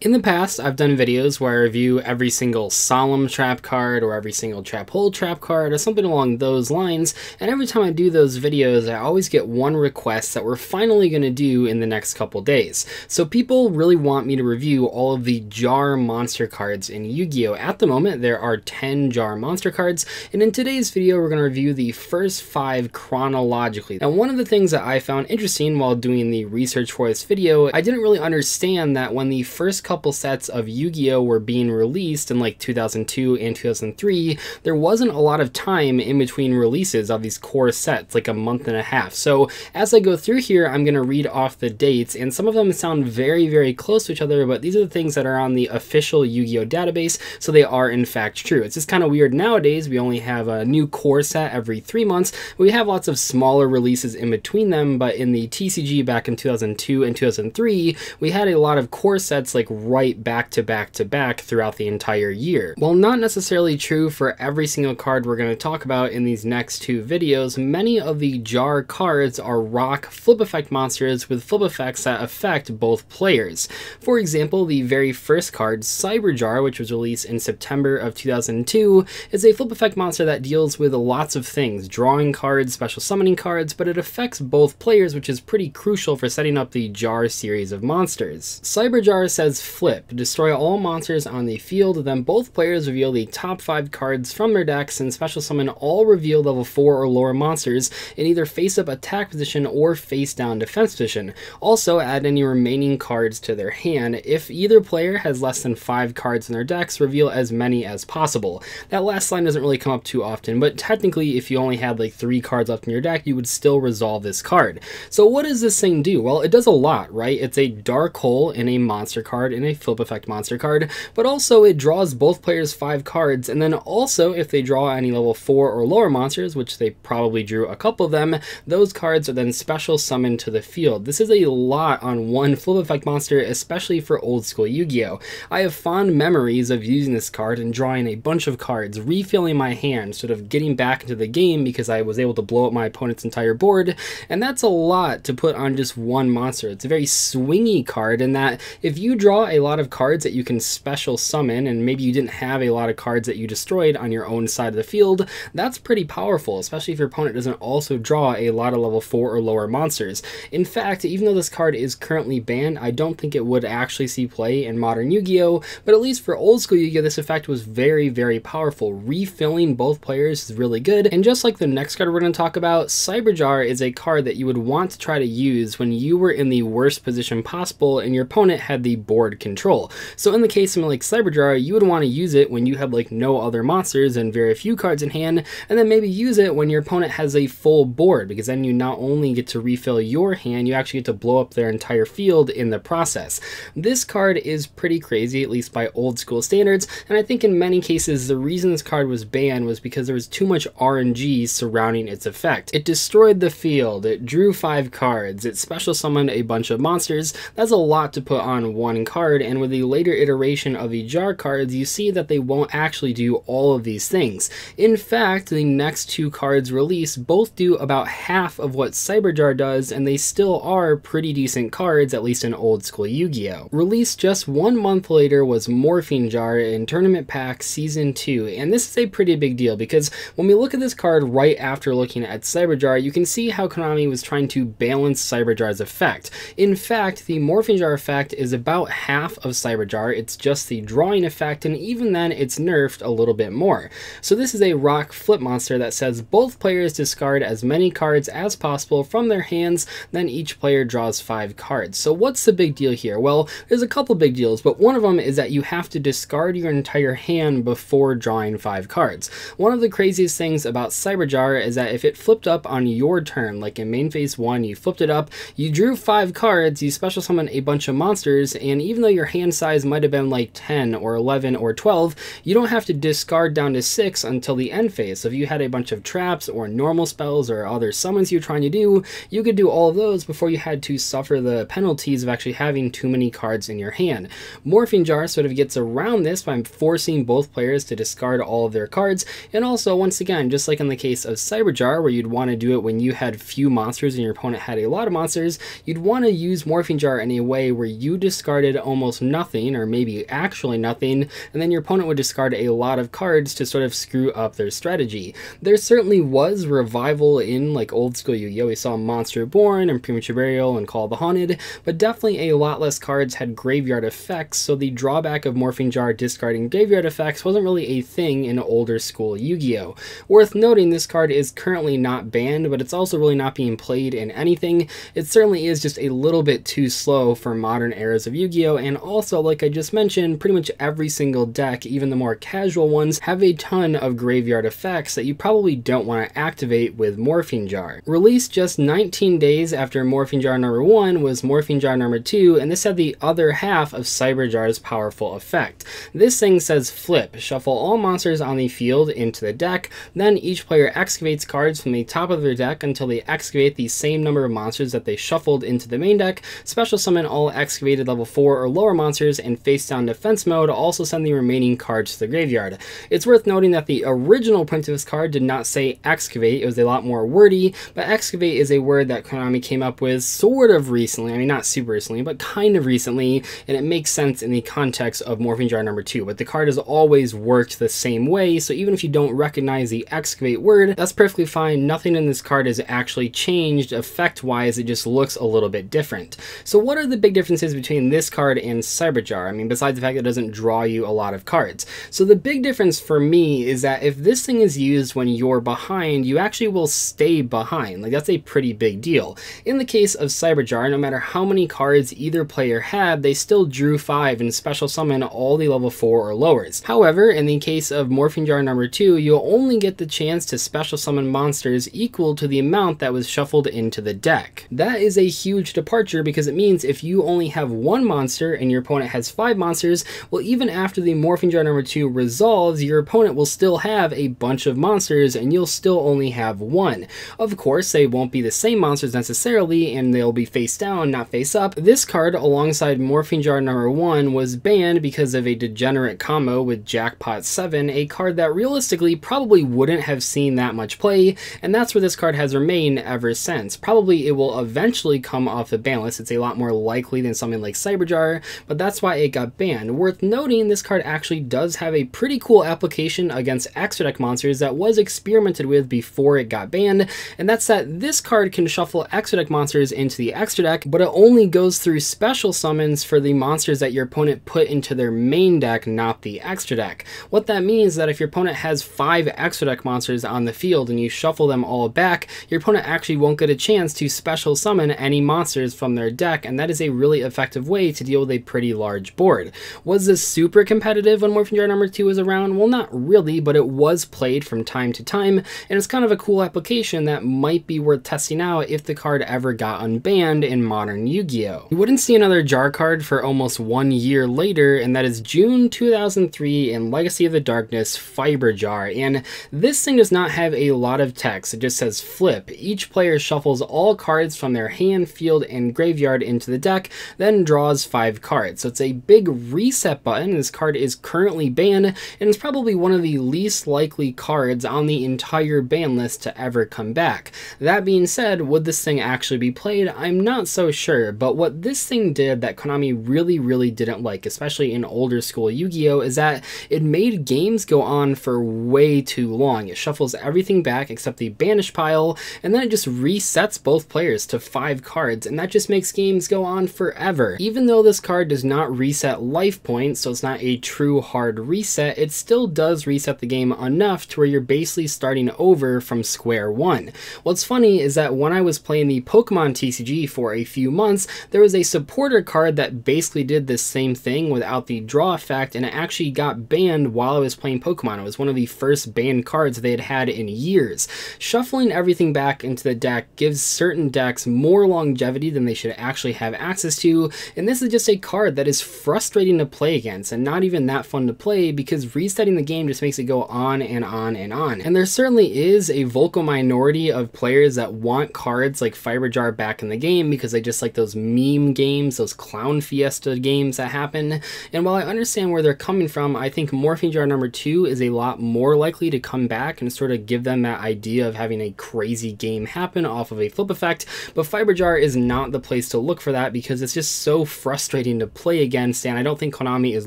In the past, I've done videos where I review every single Solemn trap card or every single Trap Hole trap card or something along those lines, and every time I do those videos, I always get one request that we're finally going to do in the next couple days. So people really want me to review all of the Jar monster cards in Yu-Gi-Oh! At the moment, there are 10 Jar monster cards, and in today's video, we're going to review the first 5 chronologically. Now, one of the things that I found interesting while doing the research for this video, I didn't really understand that when the first couple sets of Yu-Gi-Oh! Were being released in like 2002 and 2003, there wasn't a lot of time in between releases of these core sets, like a month and a half. So as I go through here, I'm going to read off the dates, and some of them sound very, very close to each other, but these are the things that are on the official Yu-Gi-Oh! Database, so they are in fact true. It's just kind of weird nowadays. We only have a new core set every 3 months. We have lots of smaller releases in between them, but in the TCG back in 2002 and 2003, we had a lot of core sets like right back to back to back throughout the entire year. While not necessarily true for every single card we're going to talk about in these next 2 videos, many of the Jar cards are rock flip effect monsters with flip effects that affect both players. For example, the very first card, Cyber Jar, which was released in September of 2002, is a flip effect monster that deals with lots of things, drawing cards, special summoning cards, but it affects both players, which is pretty crucial for setting up the Jar series of monsters. Cyber Jar says flip, destroy all monsters on the field, then both players reveal the top 5 cards from their decks and special summon all revealed level 4 or lower monsters in either face-up attack position or face-down defense position. Also, add any remaining cards to their hand. If either player has less than 5 cards in their decks, reveal as many as possible. That last line doesn't really come up too often, but technically if you only had like 3 cards left in your deck, you would still resolve this card. So what does this thing do? Well, it does a lot, right? It's a dark hole in a monster card, in a flip effect monster card, but also it draws both players 5 cards, and then also if they draw any level 4 or lower monsters, which they probably drew a couple of them, those cards are then special summoned to the field. This is a lot on one flip effect monster, especially for old school Yu-Gi-Oh! I have fond memories of using this card and drawing a bunch of cards, refilling my hand, sort of getting back into the game because I was able to blow up my opponent's entire board, and that's a lot to put on just one monster. It's a very swingy card in that if you draw a lot of cards that you can special summon, and maybe you didn't have a lot of cards that you destroyed on your own side of the field, that's pretty powerful, especially if your opponent doesn't also draw a lot of level 4 or lower monsters. In fact, even though this card is currently banned, I don't think it would actually see play in modern Yu-Gi-Oh! But at least for old school Yu-Gi-Oh! This effect was very, very powerful. Refilling both players is really good, and just like the next card we're going to talk about, Cyber Jar is a card that you would want to try to use when you were in the worst position possible and your opponent had the board control. So in the case of like Cyber Jar, you would want to use it when you have like no other monsters and very few cards in hand, and then maybe use it when your opponent has a full board, because then you not only get to refill your hand, you actually get to blow up their entire field in the process. This card is pretty crazy, at least by old school standards, and I think in many cases the reason this card was banned was because there was too much RNG surrounding its effect. It destroyed the field, it drew 5 cards, it special summoned a bunch of monsters. That's a lot to put on one card, and with the later iteration of the Jar cards, you see that they won't actually do all of these things. In fact, the next 2 cards released both do about half of what Cyber Jar does, and they still are pretty decent cards, at least in old school Yu-Gi-Oh! Released just 1 month later was Morphing Jar in Tournament Pack Season 2, and this is a pretty big deal because when we look at this card right after looking at Cyber Jar, you can see how Konami was trying to balance Cyber Jar's effect. In fact, the Morphing Jar effect is about half of Cyber Jar, it's just the drawing effect, and even then it's nerfed a little bit more. So this is a rock flip monster that says both players discard as many cards as possible from their hands, then each player draws 5 cards. So what's the big deal here? Well, there's a couple big deals, but one of them is that you have to discard your entire hand before drawing 5 cards. One of the craziest things about Cyber Jar is that if it flipped up on your turn, like in main phase 1, you flipped it up, you drew 5 cards, you special summon a bunch of monsters, and even though your hand size might have been like 10 or 11 or 12, you don't have to discard down to 6 until the end phase. So if you had a bunch of traps or normal spells or other summons you're trying to do, you could do all of those before you had to suffer the penalties of actually having too many cards in your hand. Morphing Jar sort of gets around this by forcing both players to discard all of their cards, and also, once again, just like in the case of Cyber Jar, where you'd want to do it when you had few monsters and your opponent had a lot of monsters, you'd want to use Morphing Jar in a way where you discarded almost nothing, or maybe actually nothing, and then your opponent would discard a lot of cards to sort of screw up their strategy. There certainly was revival in like old school Yu-Gi-Oh! We saw Monster Born and Premature Burial and Call of the Haunted, but definitely a lot less cards had graveyard effects, so the drawback of Morphing Jar discarding graveyard effects wasn't really a thing in older school Yu-Gi-Oh! Worth noting, this card is currently not banned, but it's also really not being played in anything. It certainly is just a little bit too slow for modern eras of Yu-Gi-Oh! And also, like I just mentioned, pretty much every single deck, even the more casual ones, have a ton of graveyard effects that you probably don't want to activate with Morphing Jar. Released just 19 days after Morphing Jar number 1 was Morphing Jar number 2, and this had the other half of Cyber Jar's powerful effect. This thing says flip, shuffle all monsters on the field into the deck, then each player excavates cards from the top of their deck until they excavate the same number of monsters that they shuffled into the main deck, special summon all excavated level 4 or lower monsters, and face down defense mode, also send the remaining cards to the graveyard. It's worth noting that the original print of this card did not say excavate, it was a lot more wordy, but excavate is a word that Konami came up with sort of recently, I mean not super recently, but kind of recently, and it makes sense in the context of Morphing Jar number 2, but the card has always worked the same way, so even if you don't recognize the excavate word, that's perfectly fine. Nothing in this card has actually changed effect-wise, it just looks a little bit different. So what are the big differences between this card and Cyber Jar? I mean, besides the fact that it doesn't draw you a lot of cards. So the big difference for me is that if this thing is used when you're behind, you actually will stay behind. Like, that's a pretty big deal. In the case of Cyber Jar, no matter how many cards either player had, they still drew 5 and special summon all the level 4 or lowers. However, in the case of Morphing Jar number 2, you'll only get the chance to special summon monsters equal to the amount that was shuffled into the deck. That is a huge departure because it means if you only have one monster and your opponent has 5 monsters, well, even after the Morphing Jar number 2 resolves, your opponent will still have a bunch of monsters and you'll still only have 1. Of course, they won't be the same monsters necessarily, and they'll be face down, not face up. This card, alongside Morphing Jar number 1, was banned because of a degenerate combo with Jackpot 7, a card that realistically probably wouldn't have seen that much play, and that's where this card has remained ever since. Probably it will eventually come off the ban list. It's a lot more likely than something like Cyber Jar, but that's why it got banned. Worth noting, this card actually does have a pretty cool application against extra deck monsters that was experimented with before it got banned, and that's that this card can shuffle extra deck monsters into the extra deck, but it only goes through special summons for the monsters that your opponent put into their main deck, not the extra deck. What that means is that if your opponent has 5 extra deck monsters on the field and you shuffle them all back, your opponent actually won't get a chance to special summon any monsters from their deck, and that is a really effective way to deal with a pretty large board. Was this super competitive when Morphing Jar number 2 was around? Well, not really, but it was played from time to time, and it's kind of a cool application that might be worth testing out if the card ever got unbanned in modern Yu-Gi-Oh! You wouldn't see another Jar card for almost 1 year later, and that is June 2003 in Legacy of the Darkness Fiber Jar, and this thing does not have a lot of text. It just says flip. Each player shuffles all cards from their hand, field, and graveyard into the deck, then draws 5 cards. So it's a big reset button. This card is currently banned, and it's probably one of the least likely cards on the entire ban list to ever come back. That being said, would this thing actually be played? I'm not so sure, but what this thing did that Konami really didn't like, especially in older school Yu-Gi-Oh!, is that it made games go on for way too long. It shuffles everything back except the banish pile, and then it just resets both players to 5 cards, and that just makes games go on forever. Even though this card does not reset life points, so it's not a true hard reset, it still does reset the game enough to where you're basically starting over from square one. What's funny is that when I was playing the Pokemon TCG for a few months, there was a supporter card that basically did this same thing without the draw effect, and it actually got banned while I was playing Pokemon. It was one of the first banned cards they had had in years. Shuffling everything back into the deck gives certain decks more longevity than they should actually have access to, and this is just a card that is frustrating to play against and not even that fun to play because resetting the game just makes it go on and on and on. And there certainly is a vocal minority of players that want cards like Fiber Jar back in the game because they just like those meme games, those clown fiesta games that happen. And while I understand where they're coming from, I think Morphing Jar number 2 is a lot more likely to come back and sort of give them that idea of having a crazy game happen off of a flip effect, but Fiber Jar is not the place to look for that because it's just so frustrating exciting to play against, and I don't think Konami is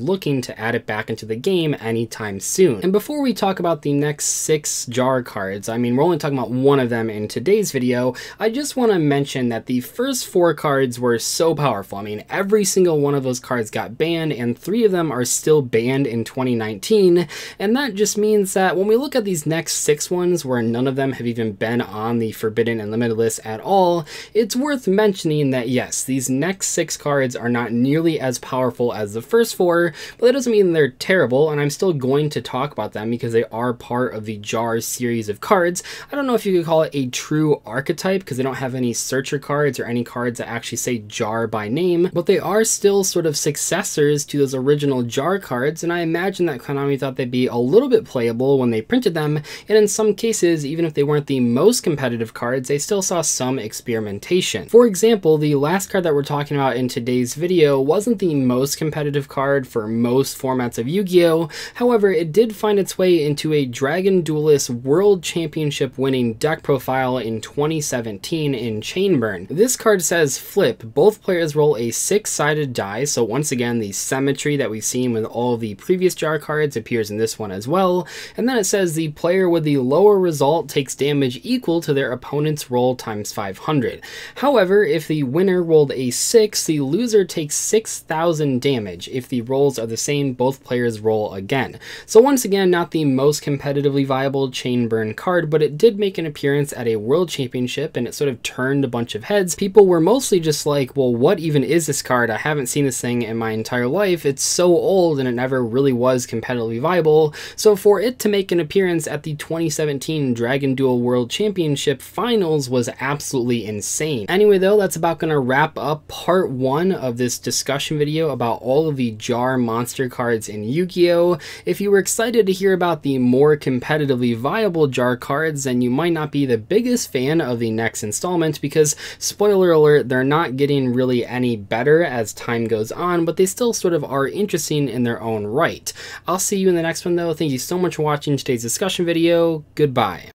looking to add it back into the game anytime soon. And before we talk about the next 6 jar cards, I mean, we're only talking about one of them in today's video, I just want to mention that the first 4 cards were so powerful. I mean, every single one of those cards got banned, and 3 of them are still banned in 2019, and that just means that when we look at these next 6 ones, where none of them have even been on the Forbidden and Limited list at all, it's worth mentioning that yes, these next 6 cards are not nearly as powerful as the first 4, but that doesn't mean they're terrible, and I'm still going to talk about them because they are part of the Jar series of cards. I don't know if you could call it a true archetype because they don't have any searcher cards or any cards that actually say Jar by name, but they are still sort of successors to those original Jar cards, and I imagine that Konami thought they'd be a little bit playable when they printed them, and in some cases, even if they weren't the most competitive cards, they still saw some experimentation. For example, the last card that we're talking about in today's video wasn't the most competitive card for most formats of Yu-Gi-Oh! However, it did find its way into a Dragon Duelist World Championship winning deck profile in 2017 in Chainburn. This card says flip, both players roll a 6-sided die, so once again the symmetry that we've seen with all of the previous Jar cards appears in this one as well, and then it says the player with the lower result takes damage equal to their opponent's roll times 500. However, if the winner rolled a 6, the loser takes 6,000 damage. If the rolls are the same, both players roll again. So once again, not the most competitively viable Chainburn card, but it did make an appearance at a World Championship, and it sort of turned a bunch of heads. People were mostly just like, well, what even is this card? I haven't seen this thing in my entire life. It's so old and it never really was competitively viable. So for it to make an appearance at the 2017 Dragon Duel World Championship Finals was absolutely insane. Anyway though, that's about going to wrap up part 1 of this discussion video about all of the Jar monster cards in Yu-Gi-Oh! If you were excited to hear about the more competitively viable Jar cards, then you might not be the biggest fan of the next installment because, spoiler alert, they're not getting really any better as time goes on, but they still sort of are interesting in their own right. I'll see you in the next one though. Thank you so much for watching today's discussion video. Goodbye.